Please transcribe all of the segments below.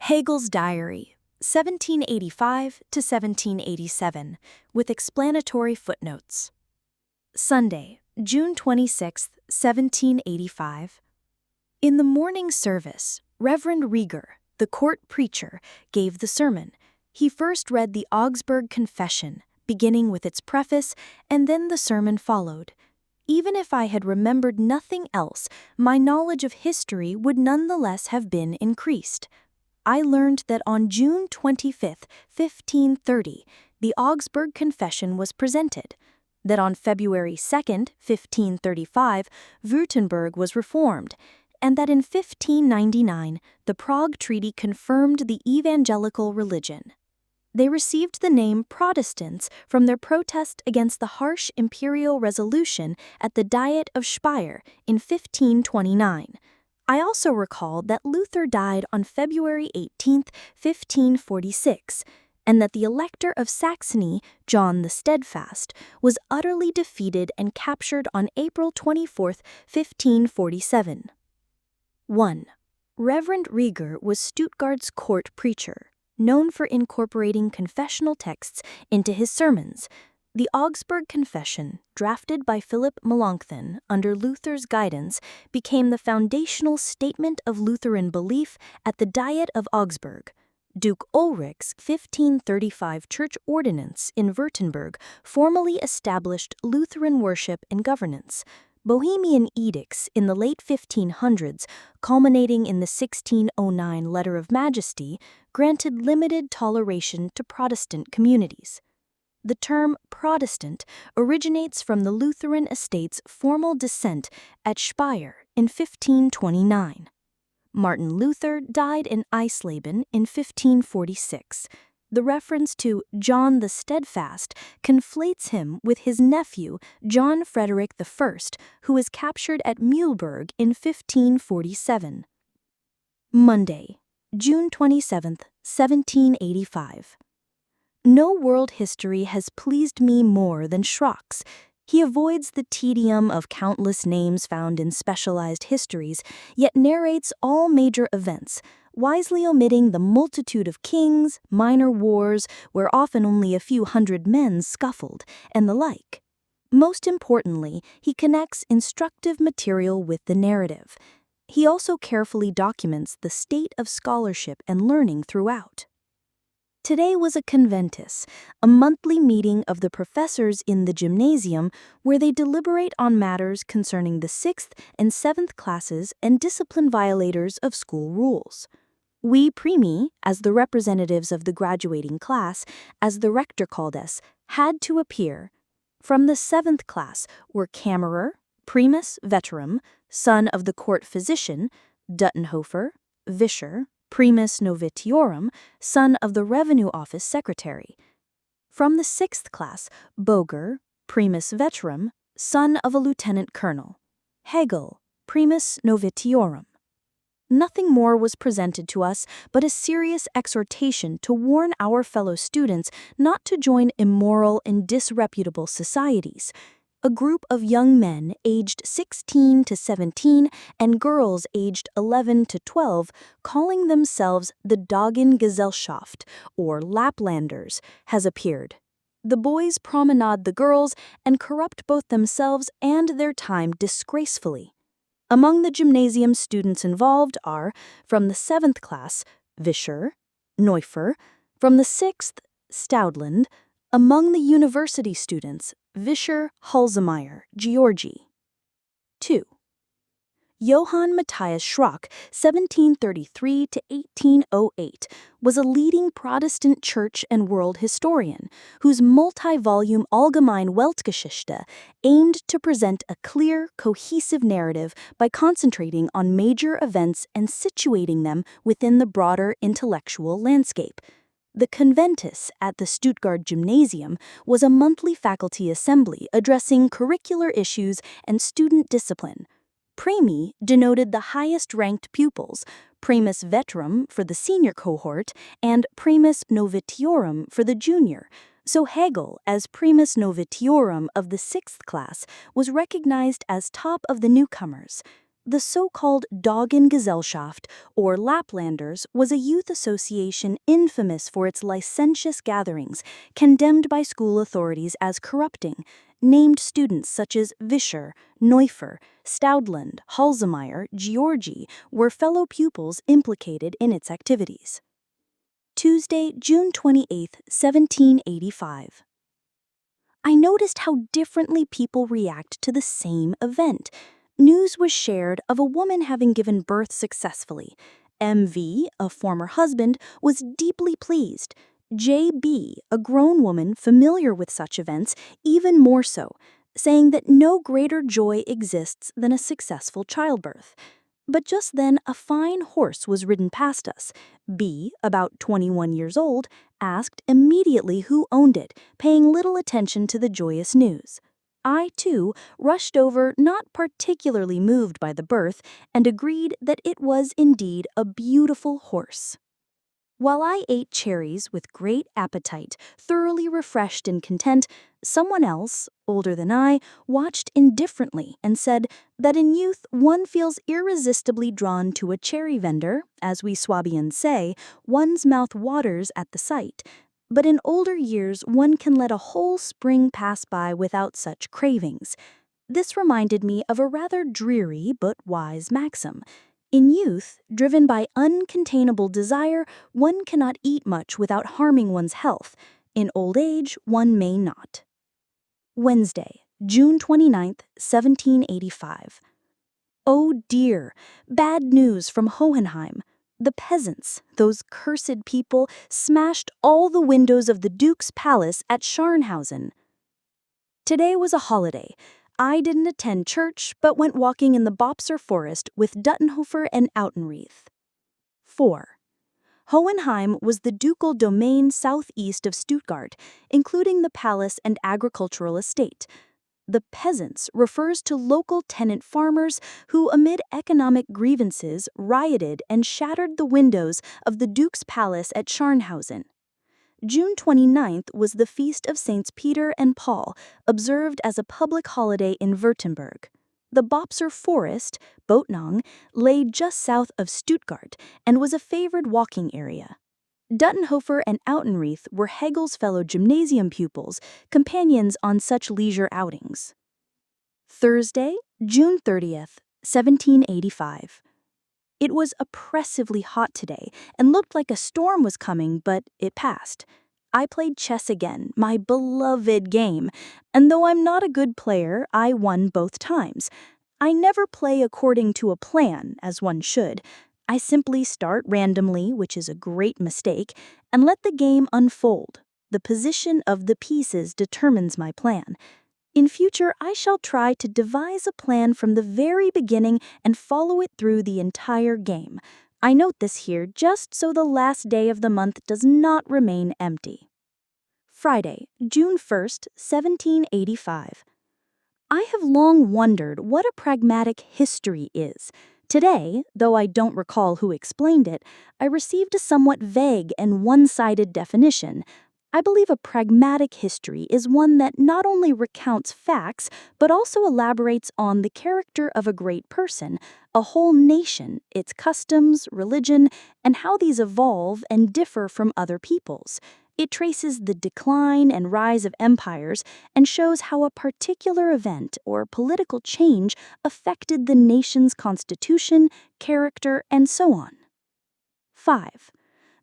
Hegel's Diary, 1785 to 1787, with explanatory footnotes. Sunday, June 26, 1785. In the morning service, Reverend Rieger, the court preacher, gave the sermon. He first read the Augsburg Confession, beginning with its preface, and then the sermon followed. Even if I had remembered nothing else, my knowledge of history would nonetheless have been increased. I learned that on June 25, 1530, the Augsburg Confession was presented, that on February 2, 1535, Württemberg was reformed, and that in 1599, the Prague Treaty confirmed the evangelical religion. They received the name Protestants from their protest against the harsh imperial resolution at the Diet of Speyer in 1529. I also recall that Luther died on February 18, 1546, and that the Elector of Saxony, John the Steadfast, was utterly defeated and captured on April 24, 1547. 1. Reverend Rieger was Stuttgart's court preacher, known for incorporating confessional texts into his sermons. The Augsburg Confession, drafted by Philip Melanchthon under Luther's guidance, became the foundational statement of Lutheran belief at the Diet of Augsburg. Duke Ulrich's 1535 church ordinance in Württemberg formally established Lutheran worship and governance. Bohemian edicts in the late 1500s, culminating in the 1609 Letter of Majesty, granted limited toleration to Protestant communities. The term Protestant originates from the Lutheran estate's formal descent at Speyer in 1529. Martin Luther died in Eisleben in 1546. The reference to John the Steadfast conflates him with his nephew, John Frederick I, who was captured at Mühlberg in 1547. Monday, June 27, 1785. No world history has pleased me more than Schrock's. He avoids the tedium of countless names found in specialized histories, yet narrates all major events, wisely omitting the multitude of kings, minor wars, where often only a few hundred men scuffled, and the like. Most importantly, he connects instructive material with the narrative. He also carefully documents the state of scholarship and learning throughout. Today was a conventus, a monthly meeting of the professors in the Gymnasium where they deliberate on matters concerning the 6th and 7th classes and discipline violators of school rules. We primi, as the representatives of the graduating class, as the rector called us, had to appear. From the 7th class were Kammerer, primus veterum, son of the court physician, Duttenhofer, Vischer, primus novitiorum, son of the revenue office secretary. From the 6th class, Boger, primus veterum, son of a lieutenant colonel. Hegel, primus novitiorum. Nothing more was presented to us but a serious exhortation to warn our fellow students not to join immoral and disreputable societies. A group of young men aged 16 to 17 and girls aged 11 to 12, calling themselves the Dagengesellschaft, or Laplanders, has appeared. The boys promenade the girls and corrupt both themselves and their time disgracefully. Among the gymnasium students involved are, from the 7th class, Vischer, Neufer, from the 6th, Staudland, among the university students, Vischer, Halsemeyer, Georgi. 2. Johann Matthias Schrock, 1733 to 1808, was a leading Protestant church and world historian whose multi-volume Allgemeine Weltgeschichte aimed to present a clear, cohesive narrative by concentrating on major events and situating them within the broader intellectual landscape. The conventus at the Stuttgart Gymnasium was a monthly faculty assembly addressing curricular issues and student discipline. Primi denoted the highest-ranked pupils, primus veterum for the senior cohort, and primus novitiorum for the junior, so Hegel, as primus novitiorum of the 6th class, was recognized as top of the newcomers. The so-called Dagengesellschaft, or Laplanders, was a youth association infamous for its licentious gatherings, condemned by school authorities as corrupting. Named students such as Vischer, Neuffer, Staudland, Halsemeyer, Georgi were fellow pupils implicated in its activities. Tuesday, June 28, 1785. I noticed how differently people react to the same event. News was shared of a woman having given birth successfully. MV, a former husband, was deeply pleased. JB, a grown woman familiar with such events, even more so, saying that no greater joy exists than a successful childbirth. But just then a fine horse was ridden past us. B, about 21 years old, asked immediately who owned it, paying little attention to the joyous news. I, too, rushed over, not particularly moved by the birth, and agreed that it was indeed a beautiful horse. While I ate cherries with great appetite, thoroughly refreshed and content, someone else, older than I, watched indifferently and said that in youth one feels irresistibly drawn to a cherry vendor, as we Swabians say, one's mouth waters at the sight. But in older years one can let a whole spring pass by without such cravings. This reminded me of a rather dreary but wise maxim. In youth, driven by uncontainable desire, one cannot eat much without harming one's health. In old age, one may not. Wednesday, June 29, 1785. Oh dear, bad news from Hohenheim. The peasants, those cursed people, smashed all the windows of the Duke's palace at Scharnhausen. Today was a holiday. I didn't attend church, but went walking in the Bopser forest with Duttenhofer and Autenrieth. 4. Hohenheim was the ducal domain southeast of Stuttgart, including the palace and agricultural estate. The peasants refers to local tenant farmers who, amid economic grievances, rioted and shattered the windows of the Duke's palace at Scharnhausen. June 29th was the feast of Saints Peter and Paul, observed as a public holiday in Württemberg. The Bopser forest, Bottnang, lay just south of Stuttgart and was a favored walking area. Duttenhofer and Autenrieth were Hegel's fellow Gymnasium pupils, companions on such leisure outings. Thursday, June 30th, 1785. It was oppressively hot today and looked like a storm was coming, but it passed. I played chess again, my beloved game, and though I'm not a good player, I won both times. I never play according to a plan, as one should. I simply start randomly, which is a great mistake, and let the game unfold. The position of the pieces determines my plan. In future, I shall try to devise a plan from the very beginning and follow it through the entire game. I note this here just so the last day of the month does not remain empty. Friday, June 1st, 1785. I have long wondered what a pragmatic history is. Today, though I don't recall who explained it, I received a somewhat vague and one-sided definition. I believe a pragmatic history is one that not only recounts facts, but also elaborates on the character of a great person, a whole nation, its customs, religion, and how these evolve and differ from other peoples. It traces the decline and rise of empires and shows how a particular event or political change affected the nation's constitution, character, and so on. 5.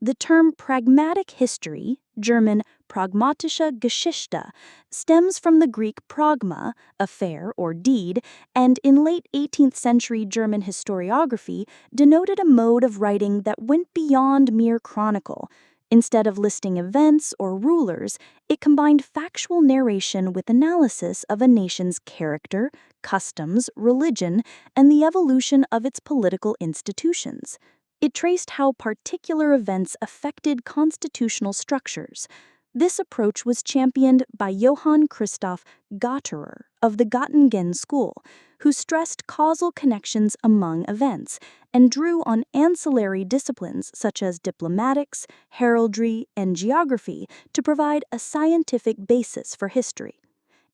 The term pragmatic history, German pragmatische Geschichte, stems from the Greek pragma, affair or deed, and in late 18th century German historiography denoted a mode of writing that went beyond mere chronicle. Instead of listing events or rulers, it combined factual narration with analysis of a nation's character, customs, religion, and the evolution of its political institutions. It traced how particular events affected constitutional structures. This approach was championed by Johann Christoph Gotterer of the Göttingen school, who stressed causal connections among events and drew on ancillary disciplines such as diplomatics, heraldry, and geography to provide a scientific basis for history.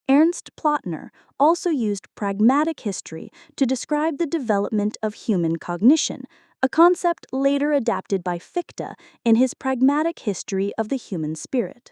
Ernst Plautner also used pragmatic history to describe the development of human cognition, a concept later adapted by Fichte in his Pragmatic History of the Human Spirit.